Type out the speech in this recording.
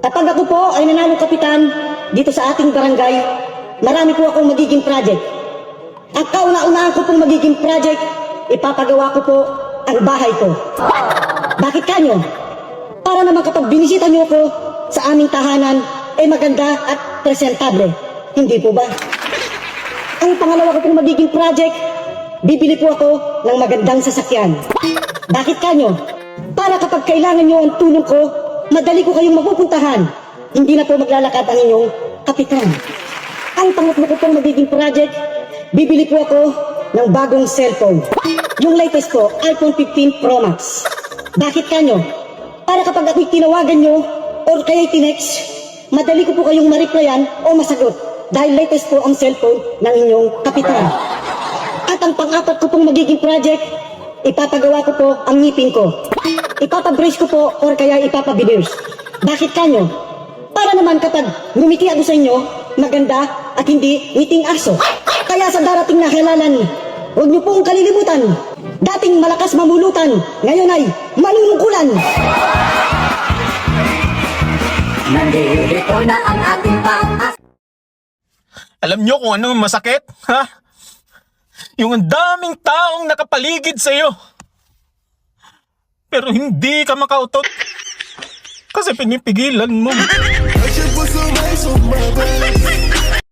Kapag ako po ay nanalo kapitan dito sa ating barangay, marami po akong magiging project. Ang kauna-unahan ko pong magiging project, ipapagawa ko po ang bahay ko. Bakit kanyo? Para naman kapag binisita nyo ko sa aming tahanan, ay maganda at presentable. Hindi po ba? Ang pangalawa ko pong magiging project, bibili po ako ng magandang sasakyan. Bakit kanyo? Para kapag kailangan nyo ang tulong ko, madali ko kayong mapupuntahan. Hindi na po maglalakad ang inyong kapitan. Ang pangatlo ko pong magiging project, bibili po ako ng bagong cellphone. Yung latest po, iPhone 15 Pro Max. Bakit kanyo? Para kapag ako'y tinawagan nyo or kaya'y tinext, madali ko po kayong ma-replyan o masagot dahil latest po ang cellphone ng inyong kapitan. At ang pang-apat ko pong magiging project, ipapagawa ko po ang ngipin ko. Ipapabrace ko po or kaya ipapabiners. Bakit kanyo? Para naman kapag ngumiti ako sa inyo, maganda at hindi ngiting aso. Kaya sa darating na halalan, huwag niyo pong kalilimutan. Dating malakas mamulutan, ngayon ay manunungkulan. Nandito na ang ating pang-asa. Alam nyo kung ano masakit? Ha? Yung ang daming taong nakapaligid sa'yo. Pero hindi ka makautot. Kasi pinipigilan mo.